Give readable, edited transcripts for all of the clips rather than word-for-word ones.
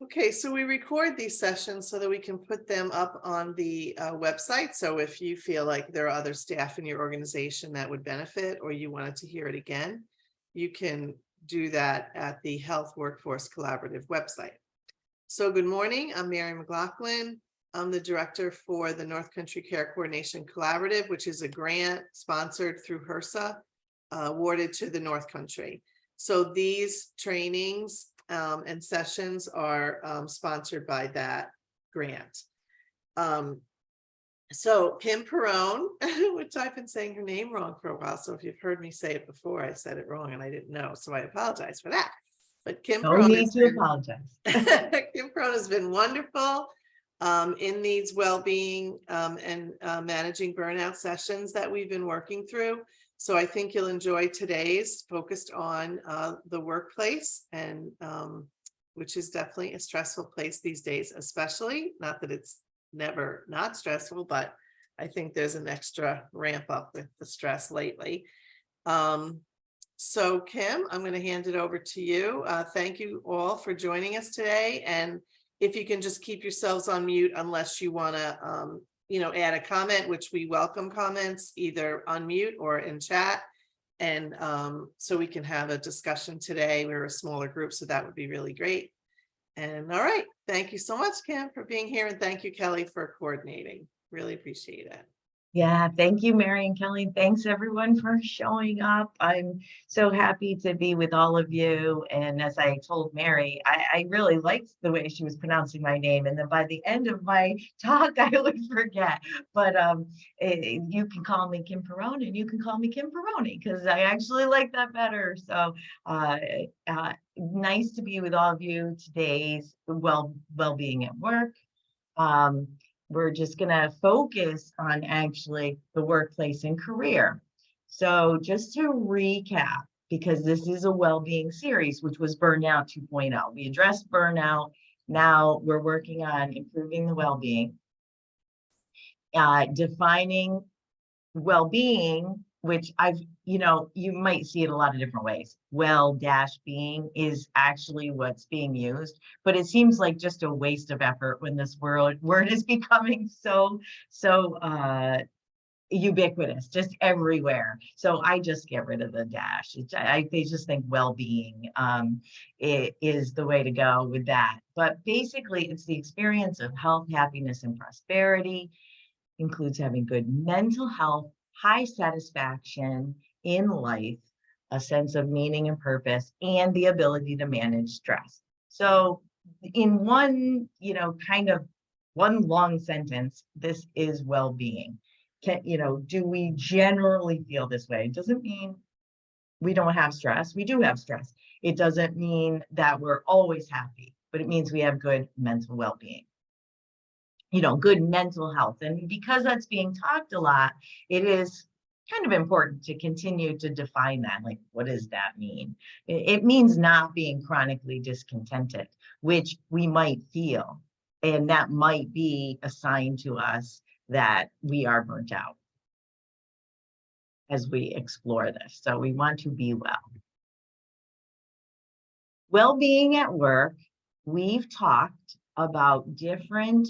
Okay, so we record these sessions so that we can put them up on the website. So if you feel like there are other staff in your organization that would benefit, or you wanted to hear it again, you can do that at the Health Workforce Collaborative website. So good morning, I'm Mary McLaughlin. I'm the director for the North Country Care Coordination Collaborative, which is a grant sponsored through HRSA, awarded to the North Country. So these trainings and sessions are sponsored by that grant. So Kim Perrone, which I've been saying her name wrong for a while. So if you've heard me say it before, I said it wrong and I didn't know. So I apologize for that. But Kim No Perrone need to apologize. Kim Perrone has been wonderful in these well-being and managing burnout sessions that we've been working through. So I think you'll enjoy today's focused on the workplace, and which is definitely a stressful place these days, especially, not that it's never not stressful, but I think there's an extra ramp up with the stress lately. So Kim, I'm going to hand it over to you. Thank you all for joining us today. And if you can just keep yourselves on mute unless you want to add a comment, which we welcome comments either on mute or in chat. And so we can have a discussion today. We're a smaller group, so that would be really great. And all right, thank you so much, Kim, for being here. And thank you, Kelly, for coordinating. Really appreciate it. Yeah, thank you, Mary and Kelly. Thanks everyone for showing up. I'm so happy to be with all of you. And as I told Mary, I really liked the way she was pronouncing my name. And then by the end of my talk, I would forget. But you can call me Kim Perrone, and you can call me Kim Perrone because I actually like that better. So nice to be with all of you. Today's well-being at work. We're just going to focus on actually the workplace and career. So just to recap, because this is a well-being series, which was Burnout 2.0. We addressed burnout. Now we're working on improving the well-being, defining well-being, which you might see it a lot of different ways. Well-being is actually what's being used, but it seems like just a waste of effort when this word is becoming so ubiquitous, just everywhere. So I just get rid of the dash. They just think well-being it is the way to go with that. But basically, it's the experience of health, happiness, and prosperity. Includes having good mental health, high satisfaction in life, a sense of meaning and purpose, and the ability to manage stress. So in one, kind of one long sentence, this is well-being. Do we generally feel this way? It doesn't mean we don't have stress. We do have stress. It doesn't mean that we're always happy, but it means we have good mental well-being. Good mental health. And because that's being talked a lot, it is kind of important to continue to define that. Like, what does that mean? It means not being chronically discontented, which we might feel. And that might be a sign to us that we are burnt out as we explore this. So we want to be well. Well-being at work, we've talked about different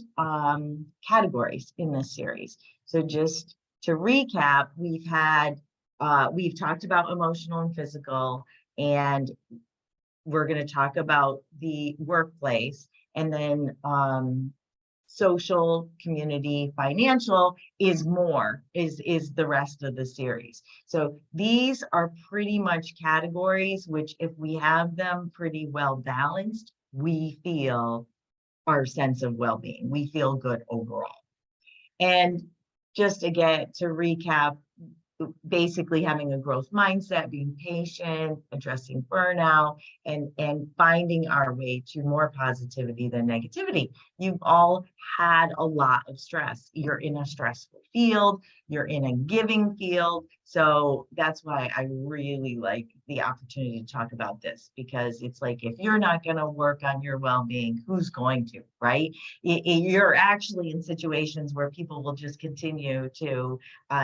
categories in this series. So just to recap, we've talked about emotional and physical, and we're going to talk about the workplace, and then social, community, financial is the rest of the series. So these are pretty much categories which, if we have them pretty well balanced, we feel our sense of well-being. We feel good overall. And just again, to recap, basically having a growth mindset, being patient, addressing burnout, and finding our way to more positivity than negativity. You've all had a lot of stress. You're in a stressful field, you're in a giving field. So that's why I really like the opportunity to talk about this, because it's like, if you're not going to work on your well-being, who's going to, right? You're actually in situations where people will just continue to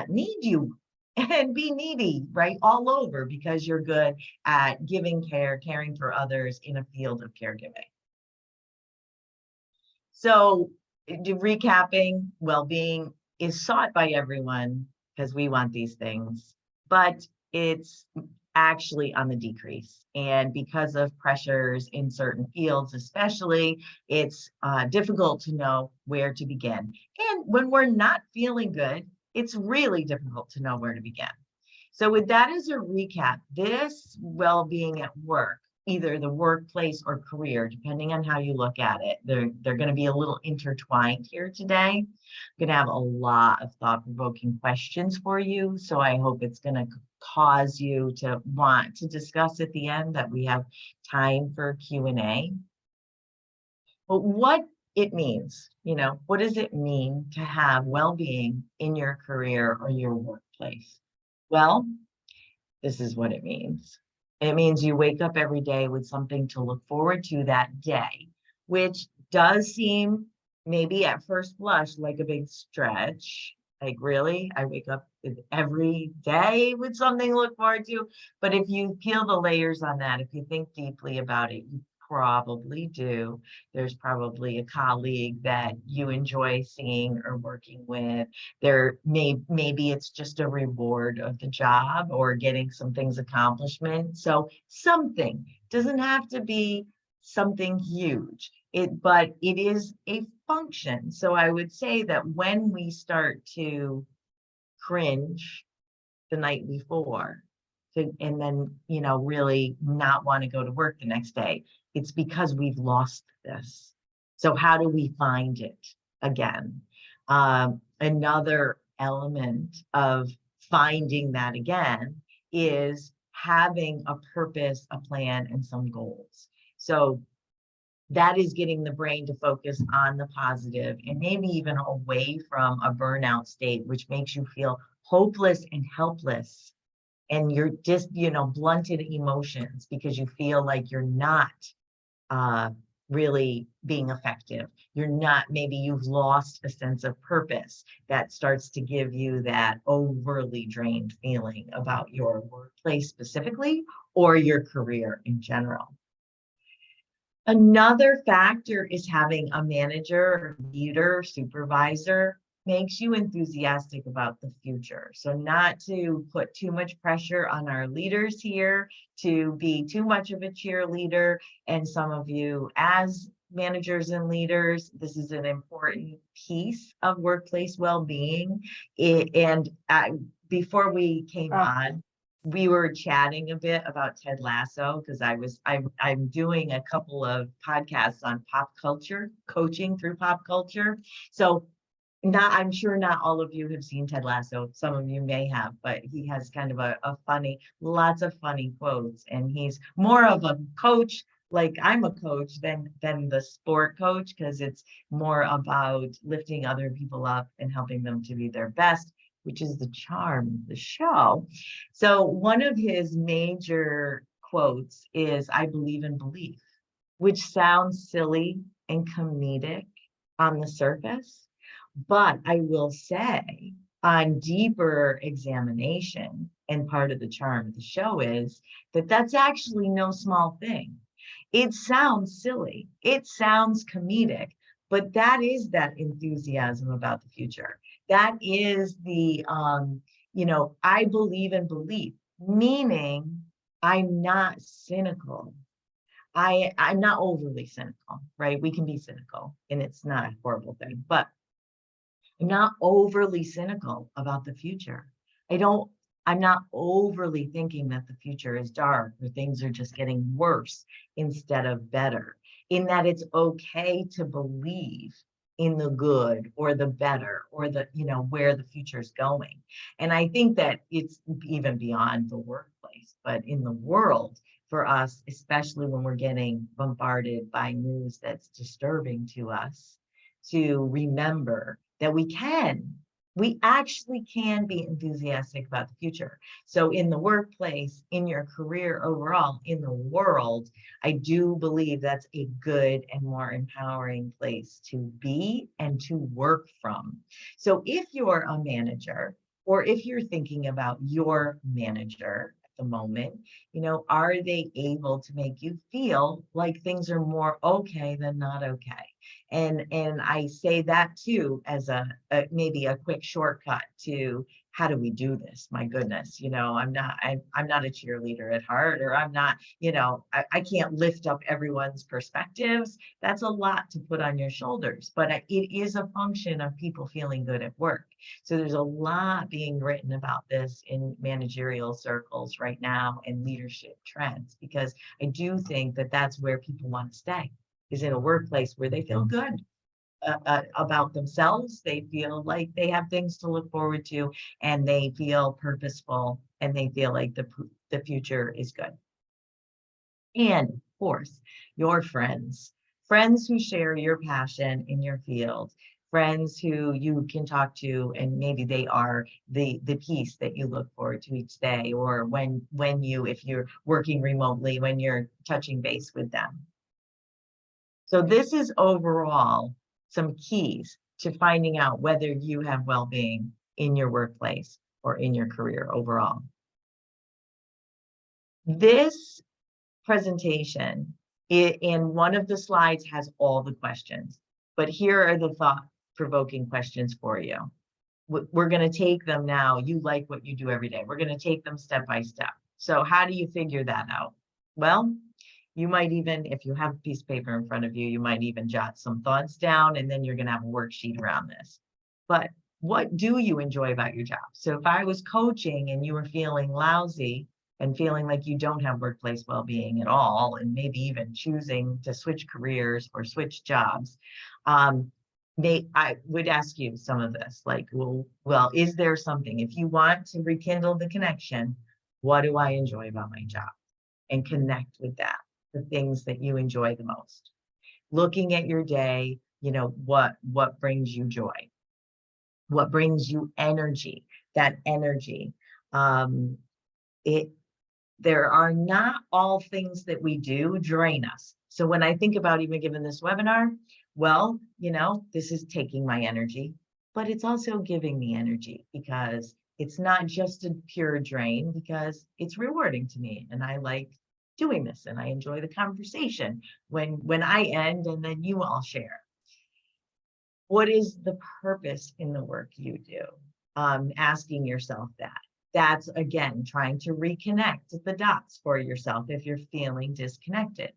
need you and be needy, right, all over, because you're good at giving care, caring for others in a field of caregiving. So recapping, well-being is sought by everyone because we want these things, but it's actually on the decrease. And because of pressures in certain fields, especially, it's difficult to know where to begin. And when we're not feeling good, it's really difficult to know where to begin. So with that as a recap, this well-being at work, either the workplace or career, depending on how you look at it, they're going to be a little intertwined here today. I'm going to have a lot of thought-provoking questions for you. So I hope it's going to cause you to want to discuss at the end, that we have time for Q&A. But what it means, what does it mean to have well-being in your career or your workplace? Well, this is what it means. It means you wake up every day with something to look forward to that day, which does seem maybe at first blush like a big stretch. Like, really? I wake up every day with something to look forward to. But if you peel the layers on that, if you think deeply about it, you probably do. There's probably a colleague that you enjoy seeing or working with. Maybe it's just a reward of the job or getting some things accomplishment. So something doesn't have to be something huge. But it is a function. So I would say that when we start to cringe the night before, and then, really not want to go to work the next day, it's because we've lost this. So how do we find it again? Another element of finding that again is having a purpose, a plan, and some goals. So that is getting the brain to focus on the positive and maybe even away from a burnout state, which makes you feel hopeless and helpless. And you're just, blunted emotions because you feel like you're not really being effective. Maybe you've lost a sense of purpose that starts to give you that overly drained feeling about your workplace specifically or your career in general. Another factor is having a manager, leader, supervisor makes you enthusiastic about the future. So not to put too much pressure on our leaders here to be too much of a cheerleader. And some of you as managers and leaders, this is an important piece of workplace well-being. Before we came on, we were chatting a bit about Ted Lasso because I'm doing a couple of podcasts on pop culture, coaching through pop culture. So I'm sure not all of you have seen Ted Lasso. Some of you may have, but he has kind of a funny, lots of funny quotes, and he's more of a coach. Like I'm a coach than the sport coach, because it's more about lifting other people up and helping them to be their best, which is the charm of the show. So one of his major quotes is, "I believe in belief," which sounds silly and comedic on the surface. But I will say, on deeper examination, and part of the charm of the show is that that's actually no small thing. It sounds silly, it sounds comedic, but that is that enthusiasm about the future. That is the, I believe in belief, meaning I'm not cynical. I'm not overly cynical, right? We can be cynical and it's not a horrible thing, but I'm not overly cynical about the future. I'm not overly thinking that the future is dark or things are just getting worse instead of better, in that it's okay to believe in the good or the better or the, where the future is going. And I think that it's even beyond the workplace, but in the world for us, especially when we're getting bombarded by news that's disturbing to us, to remember that we actually can be enthusiastic about the future. So in the workplace, in your career overall, in the world, I do believe that's a good and more empowering place to be and to work from. So if you're a manager, or if you're thinking about your manager, the moment? Are they able to make you feel like things are more okay than not okay? And I say that too as maybe a quick shortcut to how do we do this? My goodness, I'm not a cheerleader at heart, or I'm not, I can't lift up everyone's perspectives. That's a lot to put on your shoulders, but it is a function of people feeling good at work. So there's a lot being written about this in managerial circles right now and leadership trends, because I do think that that's where people want to stay, is in a workplace where they feel good about themselves. They feel like they have things to look forward to, and they feel purposeful, and they feel like the future is good. And of course, your friends who share your passion in your field, friends who you can talk to, and maybe they are the piece that you look forward to each day, or when you, if you're working remotely, when you're touching base with them. So this is overall some keys to finding out whether you have well-being in your workplace or in your career overall. This presentation in one of the slides has all the questions, but here are the thought-provoking questions for you. We're going to take them now. You like what you do every day. We're going to take them step by step. So how do you figure that out? Well, you might even, if you have a piece of paper in front of you, you might even jot some thoughts down, and then you're going to have a worksheet around this. But what do you enjoy about your job? So if I was coaching and you were feeling lousy and feeling like you don't have workplace well-being at all, and maybe even choosing to switch careers or switch jobs, I would ask you some of this, like, well, is there something, if you want to rekindle the connection, what do I enjoy about my job? And connect with that, the things that you enjoy the most. Looking at your day, what brings you joy? What brings you energy? That energy. There are not all things that we do drain us. So when I think about even giving this webinar, well, this is taking my energy, but it's also giving me energy, because it's not just a pure drain, because it's rewarding to me, and I like doing this, and I enjoy the conversation when I end and then you all share. What is the purpose in the work you do? Asking yourself that. That's, again, trying to reconnect the dots for yourself if you're feeling disconnected.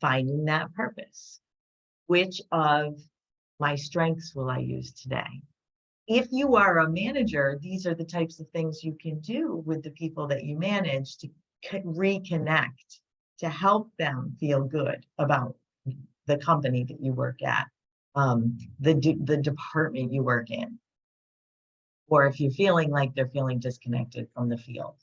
Finding that purpose. Which of my strengths will I use today? If you are a manager, these are the types of things you can do with the people that you manage to reconnect, to help them feel good about the company that you work at, the department you work in, or if you're feeling like they're feeling disconnected from the field.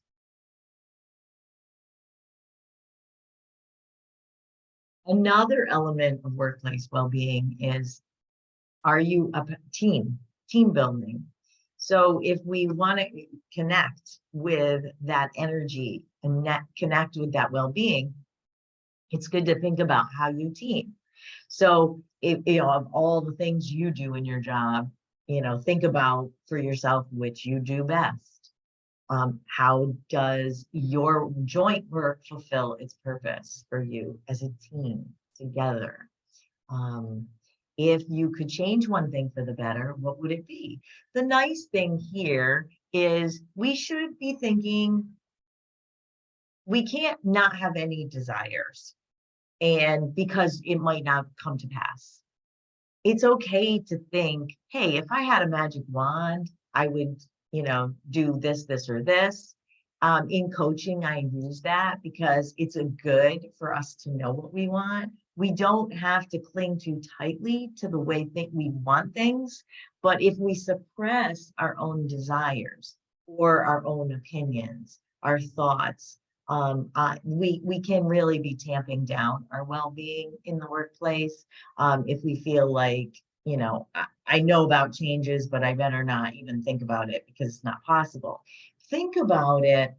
Another element of workplace well-being is, are you a team building? So if we want to connect with that energy and connect with that well-being, it's good to think about how you team. So if, of all the things you do in your job, think about for yourself which you do best. How does your joint work fulfill its purpose for you as a team together? If you could change one thing for the better, what would it be? The nice thing here is we should be thinking, we can't not have any desires, and because it might not come to pass. It's okay to think, hey, if I had a magic wand, I would, do this, or this. In coaching, I use that because it's a good for us to know what we want. We don't have to cling too tightly to the way we want things, but if we suppress our own desires or our own opinions, our thoughts, we can really be tamping down our well-being in the workplace. If we feel like, I know about changes, but I better not even think about it because it's not possible. Think about it,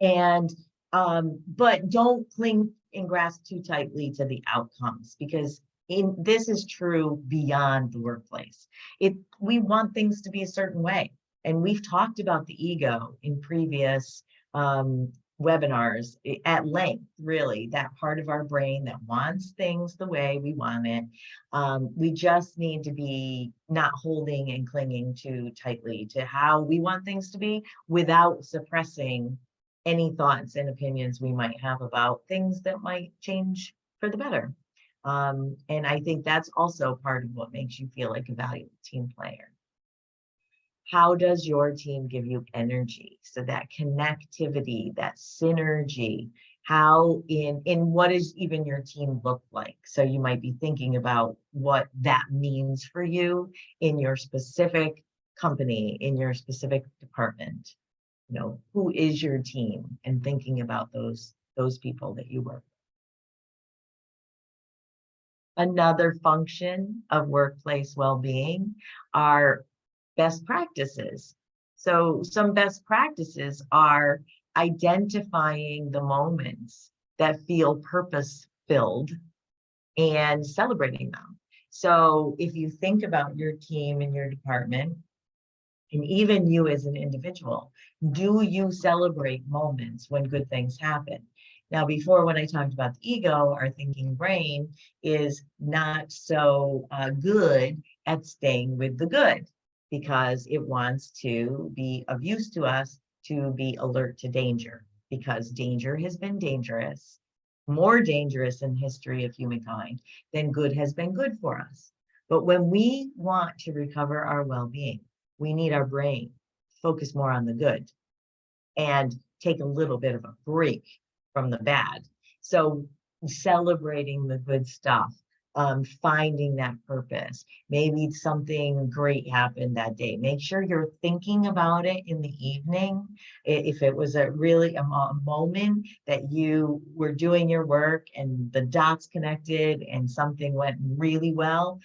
and but don't cling and grasp too tightly to the outcomes, because this is true beyond the workplace. We want things to be a certain way, and we've talked about the ego in previous webinars at length, really, that part of our brain that wants things the way we want it. We just need to be not holding and clinging too tightly to how we want things to be without suppressing any thoughts and opinions we might have about things that might change for the better. And I think that's also part of what makes you feel like a valuable team player. How does your team give you energy? So that connectivity, that synergy, how in what does even your team look like? So you might be thinking about what that means for you in your specific company, in your specific department. You know, who is your team, and thinking about those people that you work with. Another function of workplace well-being are best practices. So some best practices are identifying the moments that feel purpose-filled and celebrating them. So if you think about your team and your department, and even you as an individual, do you celebrate moments when good things happen? Now, before, when I talked about the ego, our thinking brain is not so good at staying with the good, because it wants to be of use to us, to be alert to danger, because danger has been dangerous, more dangerous in the history of humankind than good has been good for us. But when we want to recover our well-being, we need our brain focus more on the good and take a little bit of a break from the bad. So celebrating the good stuff, finding that purpose. Maybe something great happened that day. Make sure you're thinking about it in the evening. If it was a moment that you were doing your work and the dots connected and something went really well,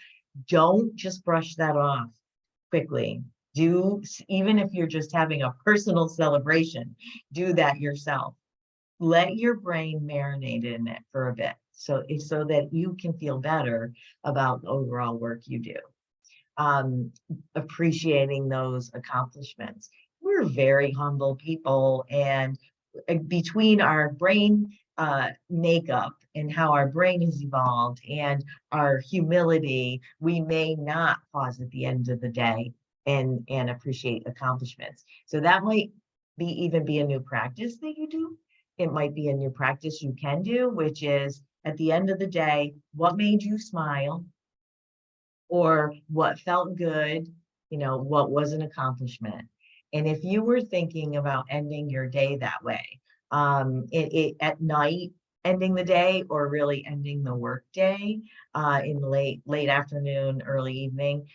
don't just brush that off quickly. Even if you're just having a personal celebration, do that yourself. Let your brain marinate in it for a bit, so that you can feel better about the overall work you do. Appreciating those accomplishments. We're very humble people, and between our brain makeup and how our brain has evolved and our humility, we may not pause at the end of the day and appreciate accomplishments. So that might even be a new practice that you do. It might be a new practice you can do, which is, at the end of the day, what made you smile, or what felt good, what was an accomplishment. And if you were thinking about ending your day that way, at night, ending the day, or really ending the work day in the late afternoon, early evening,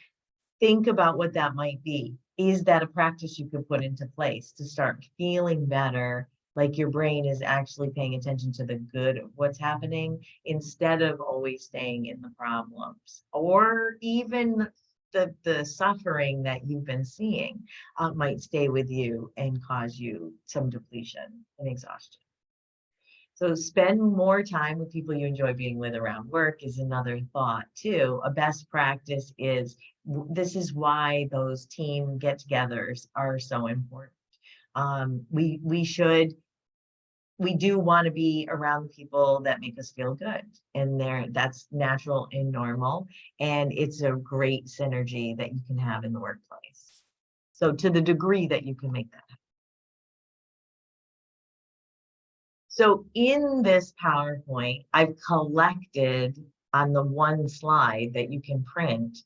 think about what that might be. Is that a practice you could put into place to start feeling better, like your brain is actually paying attention to the good of what's happening, instead of always staying in the problems, or even the suffering that you've been seeing might stay with you and cause you some depletion and exhaustion. So spend more time with people you enjoy being with around work is another thought too. A best practice is, this is why those team get-togethers are so important. We do want to be around people that make us feel good, and that's natural and normal, and it's a great synergy that you can have in the workplace. So to the degree that you can make that happen. So in this PowerPoint, I've collected on the one slide that you can print,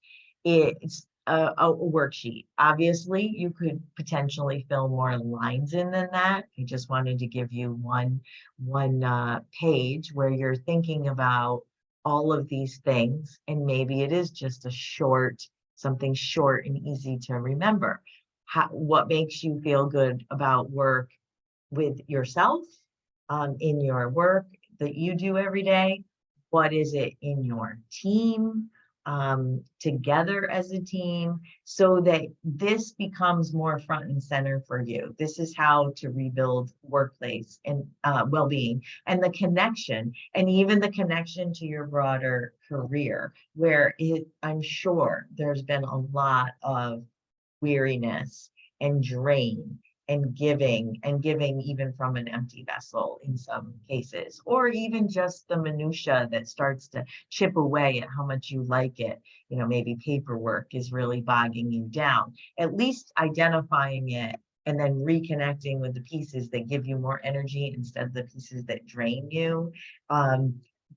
it's a worksheet. Obviously, you could potentially fill more lines in than that. I just wanted to give you one page where you're thinking about all of these things, and maybe it is just something short and easy to remember. What makes you feel good about work with yourself, in your work that you do every day? What is it in your team, together as a team, so that this becomes more front and center for you? This is how to rebuild workplace and well-being, and the connection, and even the connection to your broader career, where I'm sure there's been a lot of weariness and drain and giving even from an empty vessel in some cases, or even just the minutia that starts to chip away at how much you like it. Maybe paperwork is really bogging you down. At least identifying it and then reconnecting with the pieces that give you more energy instead of the pieces that drain you.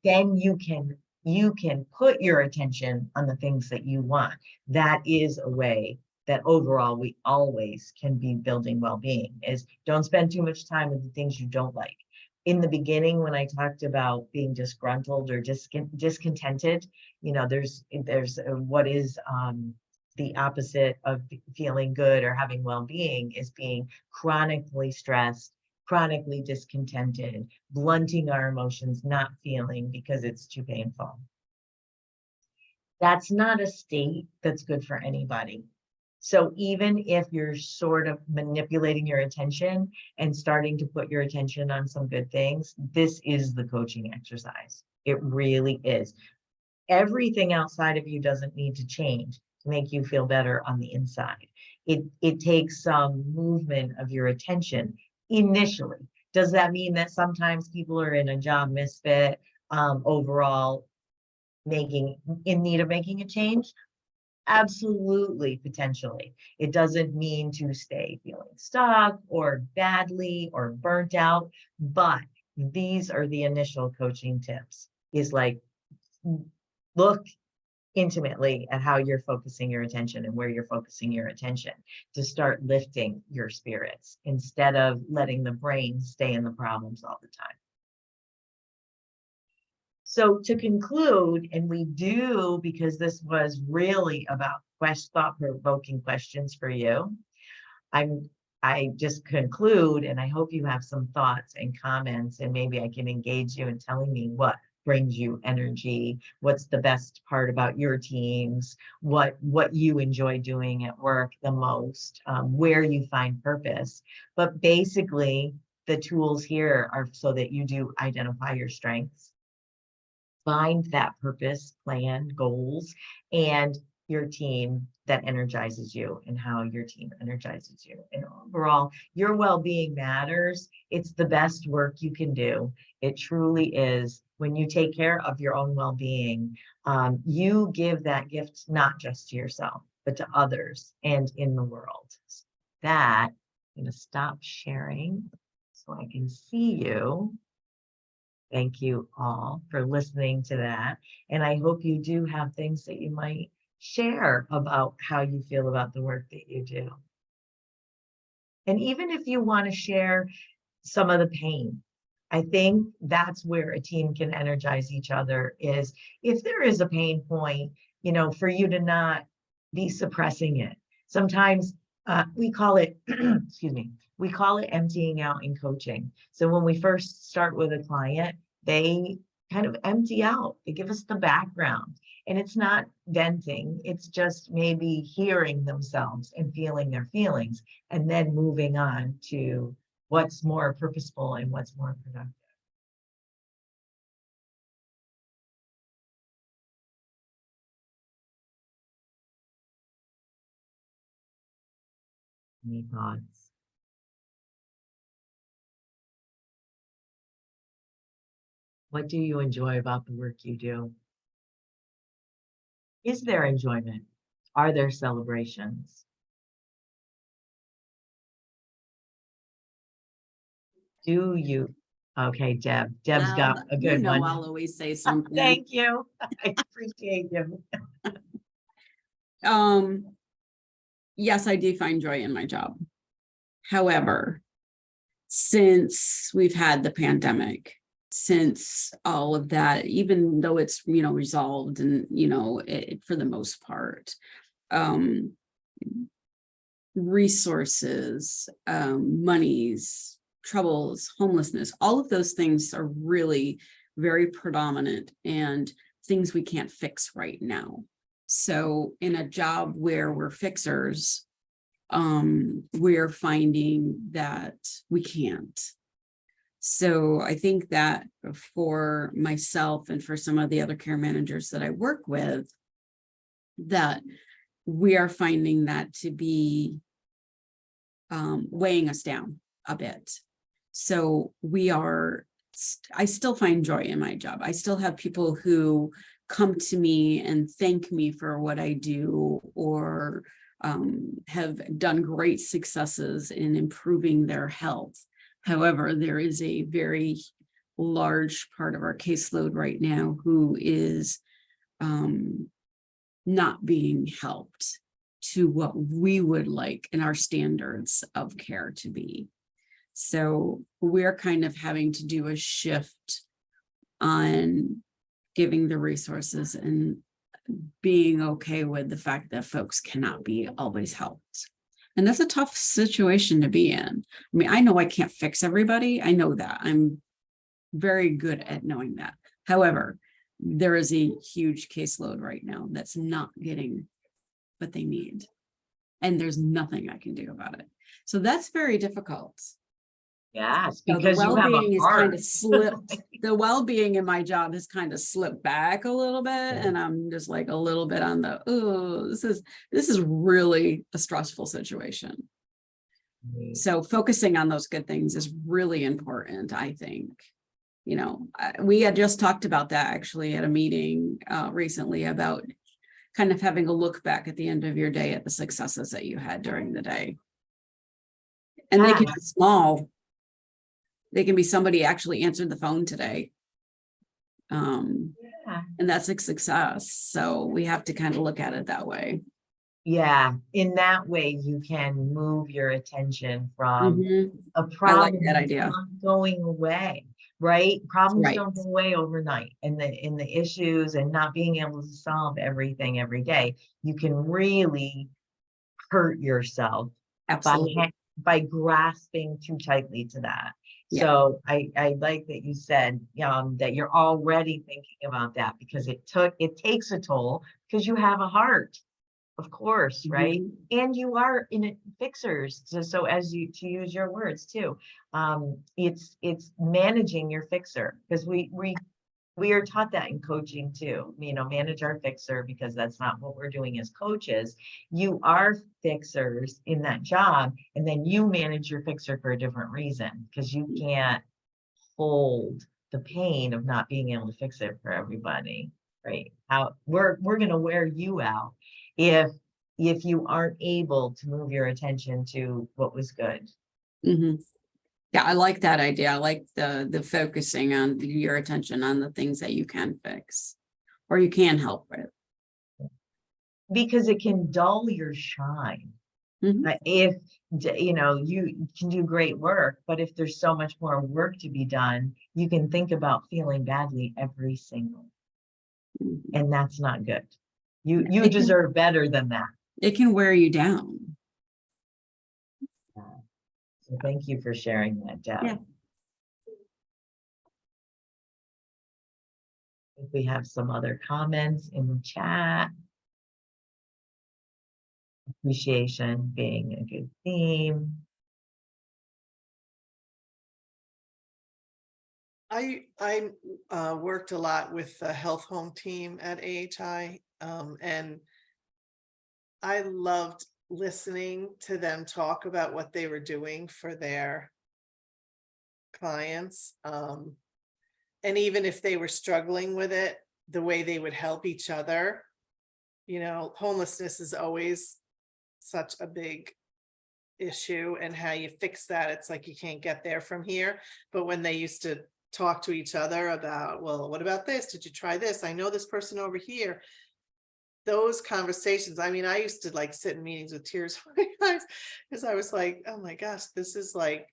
Then you can put your attention on the things that you want. That is a way that overall we always can be building well-being, is don't spend too much time with the things you don't like. In the beginning, when I talked about being disgruntled or discontented, there's what is the opposite of feeling good or having well-being is being chronically stressed, chronically discontented, blunting our emotions, not feeling because it's too painful. That's not a state that's good for anybody. So even if you're sort of manipulating your attention and starting to put your attention on some good things, this is the coaching exercise. It really is. Everything outside of you doesn't need to change to make you feel better on the inside. It takes some movement of your attention initially. Does that mean that sometimes people are in a job misfit, overall in need of making a change? Absolutely, potentially. It doesn't mean to stay feeling stuck or badly or burnt out, but these are the initial coaching tips, is like, look intimately at how you're focusing your attention and where you're focusing your attention to start lifting your spirits instead of letting the brain stay in the problems all the time. So to conclude, and we do, because this was really about thought-provoking questions for you, I just conclude, and I hope you have some thoughts and comments, and maybe I can engage you in telling me what brings you energy, what's the best part about your teams, what you enjoy doing at work the most, where you find purpose. But basically, the tools here are so that you do identify your strengths, find that purpose, plan, goals, and your team that energizes you and how your team energizes you. And overall, your well-being matters. It's the best work you can do. It truly is. When you take care of your own well-being, you give that gift not just to yourself, but to others and in the world. So that, I'm going to stop sharing so I can see you. Thank you all for listening to that. And I hope you do have things that you might share about how you feel about the work that you do. And even if you want to share some of the pain, I think that's where a team can energize each other, is if there is a pain point, for you to not be suppressing it. Sometimes we call it, excuse me, we call it emptying out in coaching. So when we first start with a client, they kind of empty out. They give us the background. And it's not venting. It's just maybe hearing themselves and feeling their feelings, and then moving on to what's more purposeful and what's more productive. Any thoughts? What do you enjoy about the work you do? Is there enjoyment? Are there celebrations? Do you? Okay, Deb's Well, got a good one. I'll always say something. Thank you. I appreciate you. Yes, I do find joy in my job. However, since we've had the pandemic, since all of that, even though it's, resolved and, for the most part, resources, monies, troubles, homelessness, all of those things are really very predominant and things we can't fix right now. So in a job where we're fixers, we're finding that we can't. So I think that for myself and for some of the other care managers that I work with, that we are finding that to be weighing us down a bit. So I still find joy in my job. I still have people who come to me and thank me for what I do, or have done great successes in improving their health. However, there is a very large part of our caseload right now who is not being helped to what we would like in our standards of care to be. So we're kind of having to do a shift on giving the resources and being okay with the fact that folks cannot be always helped. And that's a tough situation to be in. I mean, I know I can't fix everybody. I know that. I'm very good at knowing that. However, there is a huge caseload right now that's not getting what they need. And there's nothing I can do about it. So that's very difficult. Yes, So the because you have a well-being is kind heart. of slipped. The well-being in my job has kind of slipped back a little bit, and I'm just like a little bit on the, oh, this is really a stressful situation. So focusing on those good things is really important, I think. You know, we had just talked about that actually at a meeting recently, about kind of having a look back at the end of your day at the successes that you had during the day. And they can be small. They can be somebody actually answered the phone today. And that's a success. So we have to kind of look at it that way. Yeah, in that way, you can move your attention from a I like problem that that's idea. not going away, right? Problems Right. don't go away overnight, and the issues and not being able to solve everything every day, you can really hurt yourself Absolutely. by grasping too tightly to that. Yeah. So I like that you said that you're already thinking about that, because it takes a toll, because you have a heart. Of course, right? And you are in it fixers. So as you, to use your words too, it's managing your fixer, because we are taught that in coaching too, manage our fixer, because that's not what we're doing as coaches. You are fixers in that job, and then you manage your fixer for a different reason, because you can't hold the pain of not being able to fix it for everybody, right? How we're going to wear you out if you aren't able to move your attention to what was good. Yeah, I like that idea. I like the focusing on your attention on the things that you can fix or you can help with. Because it can dull your shine. If you can do great work, but if there's so much more work to be done, you can think about feeling badly every single, and that's not good. You deserve better than that. It can wear you down. So thank you for sharing that, Deb. Yeah. If we have some other comments in the chat. Appreciation being a good theme. I worked a lot with the health home team at AHI, and I loved listening to them talk about what they were doing for their clients. And even if they were struggling with it, the way they would help each other. Homelessness is always such a big issue, and how you fix that, it's like you can't get there from here. But when they used to talk to each other about, well, what about this? Did you try this? I know this person over here. Those conversations, I mean, I used to like sit in meetings with tears in my eyes, because I was like, oh my gosh, this is like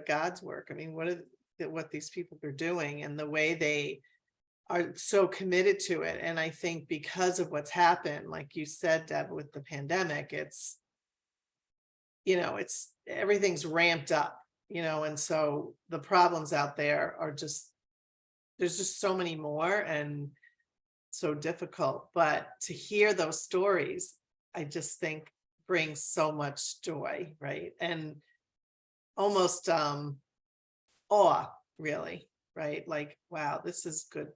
God's work. I mean, what these people are doing, and the way they are so committed to it. And I think because of what's happened, like you said, Deb, with the pandemic, it's everything's ramped up, and so the problems out there are there's just so many more, and so difficult. But to hear those stories, I just think brings so much joy, right? And almost awe, really, right? Like, wow, this is good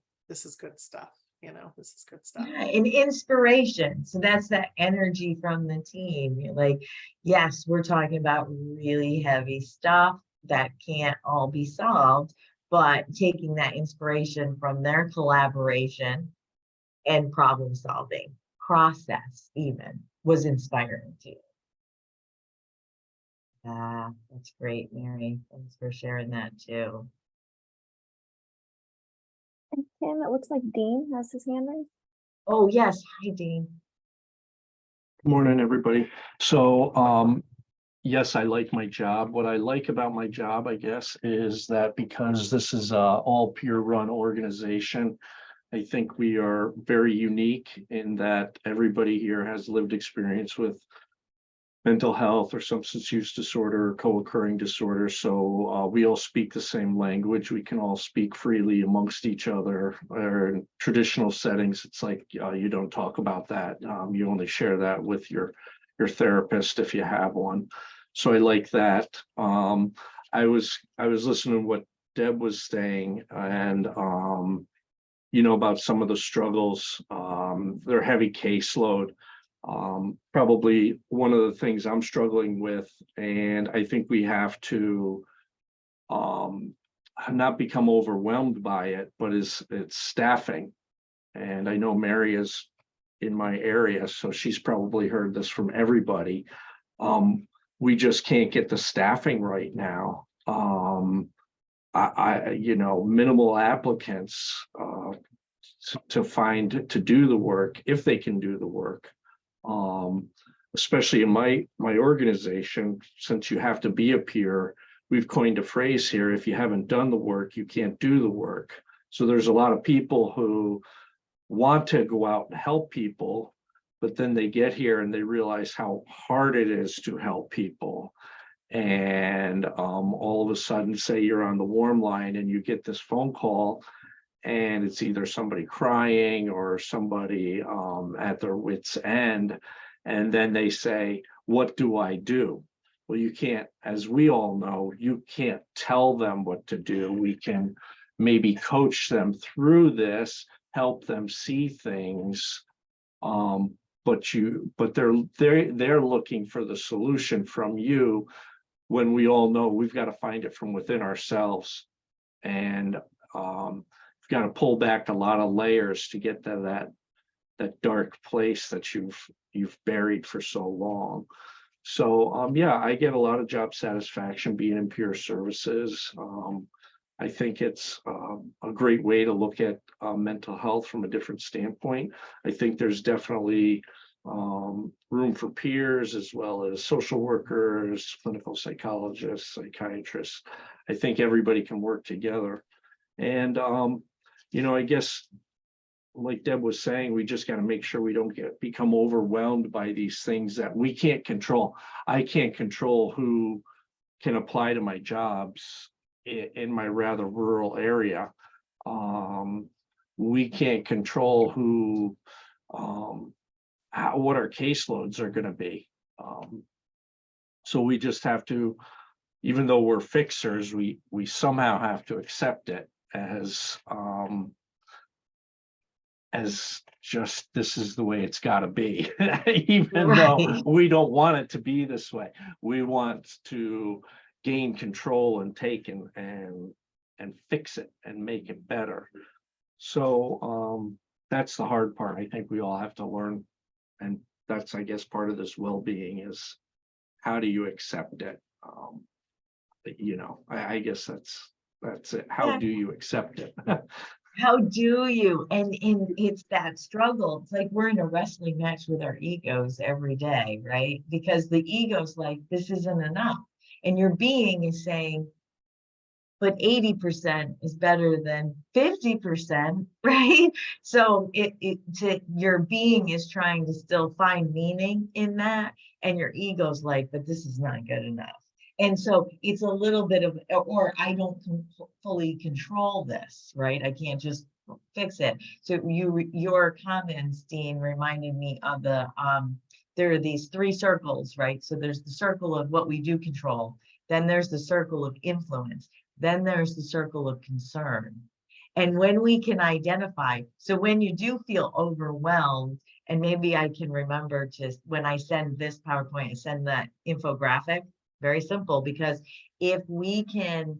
stuff. this is good stuff. Yeah, and inspiration. So that's that energy from the team. You're like, yes, we're talking about really heavy stuff that can't all be solved, but taking that inspiration from their collaboration and problem solving process even was inspiring to you. That's great, Mary. Thanks for sharing that too. And Tim, it looks like Dean has his hand raised. Oh, yes. Hi, Dean. Good morning, everybody. So, yes, I like my job. What I like about my job, I guess, is that because this is a all peer run organization, I think we are very unique in that everybody here has lived experience with mental health or substance use disorder or co-occurring disorder. So we all speak the same language. We can all speak freely amongst each other. Or in traditional settings, it's like you don't talk about that. You only share that with your therapist if you have one. So I like that. I was listening to what Deb was saying, and about some of the struggles, their heavy caseload. Probably one of the things I'm struggling with, and I think we have to not become overwhelmed by it, but it's staffing. And I know Mary is in my area, so she's probably heard this from everybody. We just can't get the staffing right now. Minimal applicants to do the work, if they can do the work. Especially in my organization, since you have to be a peer, we've coined a phrase here: if you haven't done the work, you can't do the work. So there's a lot of people who want to go out and help people, but then they get here and they realize how hard it is to help people. And all of a sudden, say you're on the warm line and you get this phone call, and it's either somebody crying or somebody at their wit's end. And then they say, what do I do? Well, you can't, as we all know, you can't tell them what to do. We can maybe coach them through this, help them see things. But they're looking for the solution from you, when we all know we've got to find it from within ourselves. And got to pull back a lot of layers to get to that dark place that you've buried for so long. So I get a lot of job satisfaction being in peer services. I think it's a great way to look at mental health from a different standpoint. I think there's definitely room for peers, as well as social workers, clinical psychologists, psychiatrists. I think everybody can work together. And I guess, like Deb was saying, we just got to make sure we don't become overwhelmed by these things that we can't control. I can't control who can apply to my jobs in my rather rural area. We can't control what our caseloads are going to be. So we just have to, even though we're fixers, we somehow have to accept it as just, this is the way it's got to be. Even though we don't want it to be this way. We want to gain control and take and fix it and make it better. So that's the hard part. I think we all have to learn, and that's, I guess, part of this well-being is, how do you accept it? I guess that's it. How do you accept it? How do you? And it's that struggle. It's like we're in a wrestling match with our egos every day, right? Because the ego's like, this isn't enough. And your being is saying, but 80% is better than 50%, right? So your being is trying to still find meaning in that. And your ego's like, but this is not good enough. And so it's a little bit of, or I don't fully control this, right? I can't just fix it. So your comments, Dean, reminded me of there are these three circles, right? So there's the circle of what we do control. Then there's the circle of influence. Then there's the circle of concern. And when we can identify, so when you do feel overwhelmed, and maybe I can remember to, when I send this PowerPoint, I send that infographic, very simple, because if we can,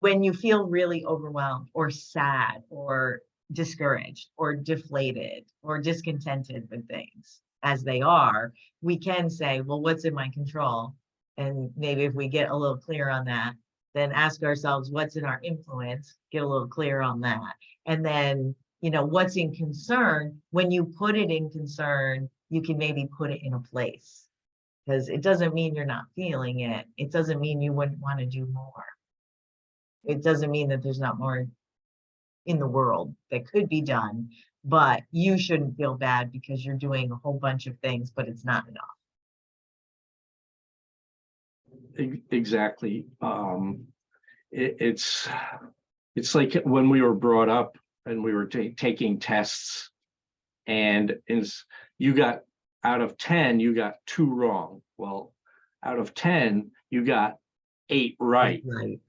when you feel really overwhelmed or sad or discouraged or deflated or discontented with things as they are, we can say, well, what's in my control? And maybe if we get a little clear on that, then ask ourselves what's in our influence, get a little clear on that. And then, you know, what's in concern, when you put it in concern, you can maybe put it in a place, because it doesn't mean you're not feeling it. It doesn't mean you wouldn't want to do more. It doesn't mean that there's not more in the world that could be done, but you shouldn't feel bad because you're doing a whole bunch of things, but it's not enough. Exactly. It's like when we were brought up and we were taking tests, and you got, out of 10, you got 2 wrong. Well, out of 10, you got 8 right. Right.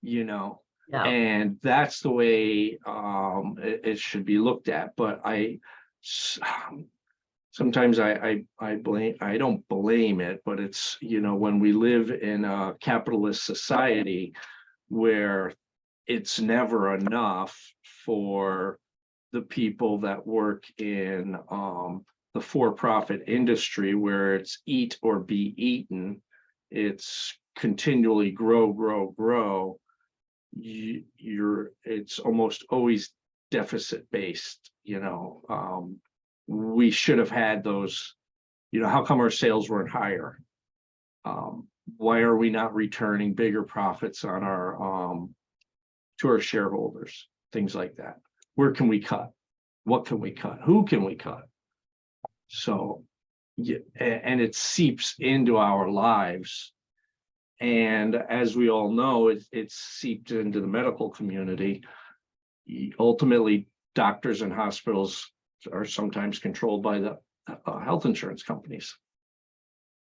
You know, Yeah. and that's the way it should be looked at. But sometimes I don't blame it, but it's, you know, when we live in a capitalist society where it's never enough for the people that work in the for-profit industry, where it's eat or be eaten, it's continually grow. It's almost always deficit based, you know. We should have had those, you know, how come our sales weren't higher? Why are we not returning bigger profits on our to our shareholders? Things like that. Where can we cut? What can we cut? Who can we cut? So, yeah, and it seeps into our lives. And as we all know, it's seeped into the medical community. Ultimately, doctors and hospitals are sometimes controlled by the health insurance companies.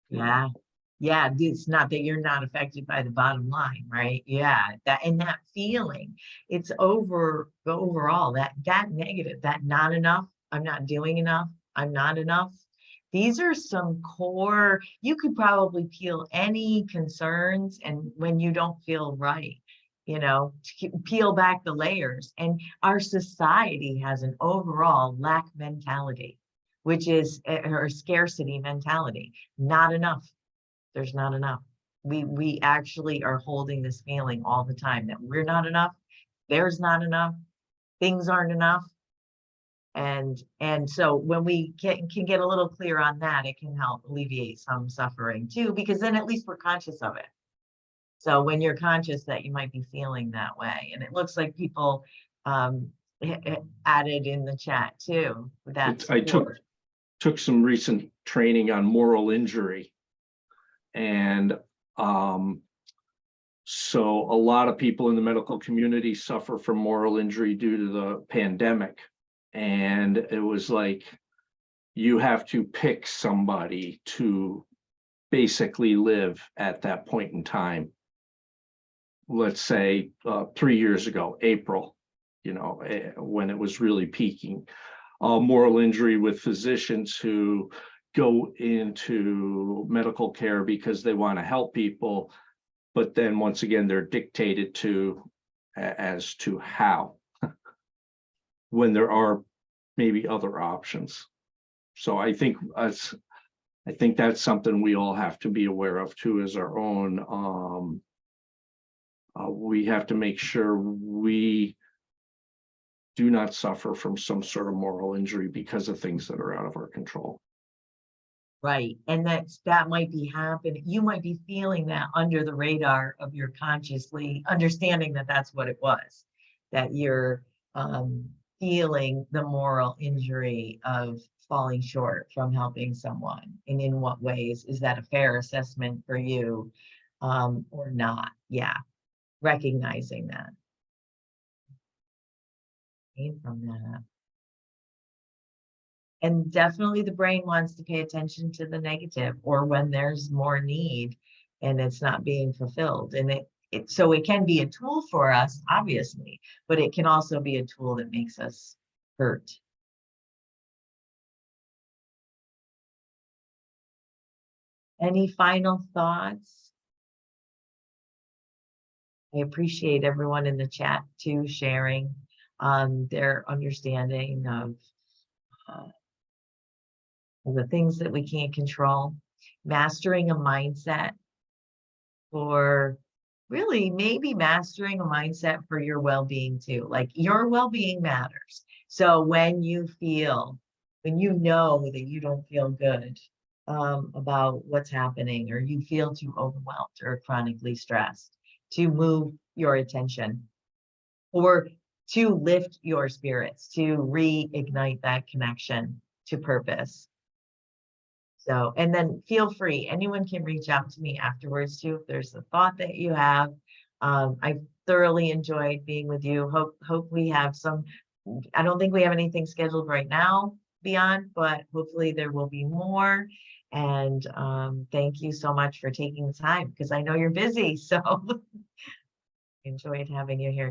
Yeah. Yeah. It's not that you're not affected by the bottom line, right? Yeah. That, and that feeling, it's overall that negative, that not enough, I'm not doing enough, I'm not enough. These are some core, you could probably peel any concerns, and when you don't feel right, you know, peel back the layers. And our society has an overall lack mentality, which is or scarcity mentality. Not enough. There's not enough. We actually are holding this feeling all the time that we're not enough. There's not enough. Things aren't enough. And so when we can get a little clear on that, it can help alleviate some suffering too, because then at least we're conscious of it. So when you're conscious that you might be feeling that way, and it looks like people added in the chat too. I took some recent training on moral injury, and so a lot of people in the medical community suffer from moral injury due to the pandemic. And it was like, you have to pick somebody to basically live at that point in time. Let's say 3 years ago, April, you know, when it was really peaking. Moral injury with physicians who go into medical care because they want to help people, but then once again, they're dictated to as to how, when there are maybe other options. So I think that's something we all have to be aware of too, as our own. We have to make sure we do not suffer from some sort of moral injury because of things that are out of our control. Right. And that might be happening. You might be feeling that under the radar of your consciously understanding that that's what it was, that you're feeling the moral injury of falling short from helping someone. And in what ways is that a fair assessment for you or not? Yeah. Recognizing that. Came from that. And definitely the brain wants to pay attention to the negative, or when there's more need and it's not being fulfilled. And so it can be a tool for us, obviously, but it can also be a tool that makes us hurt. Any final thoughts? I appreciate everyone in the chat too, sharing their understanding of the things that we can't control, mastering a mindset for really maybe mastering a mindset for your well-being too. Like your well-being matters. So when you know that you don't feel good about what's happening, or you feel too overwhelmed or chronically stressed, to move your attention or to lift your spirits, to reignite that connection to purpose. So, and then feel free, anyone can reach out to me afterwards too, if there's a thought that you have. I've thoroughly enjoyed being with you. Hope we have some, I don't think we have anything scheduled right now beyond, but hopefully there will be more. And thank you so much for taking the time, because I know you're busy. So enjoyed having you here.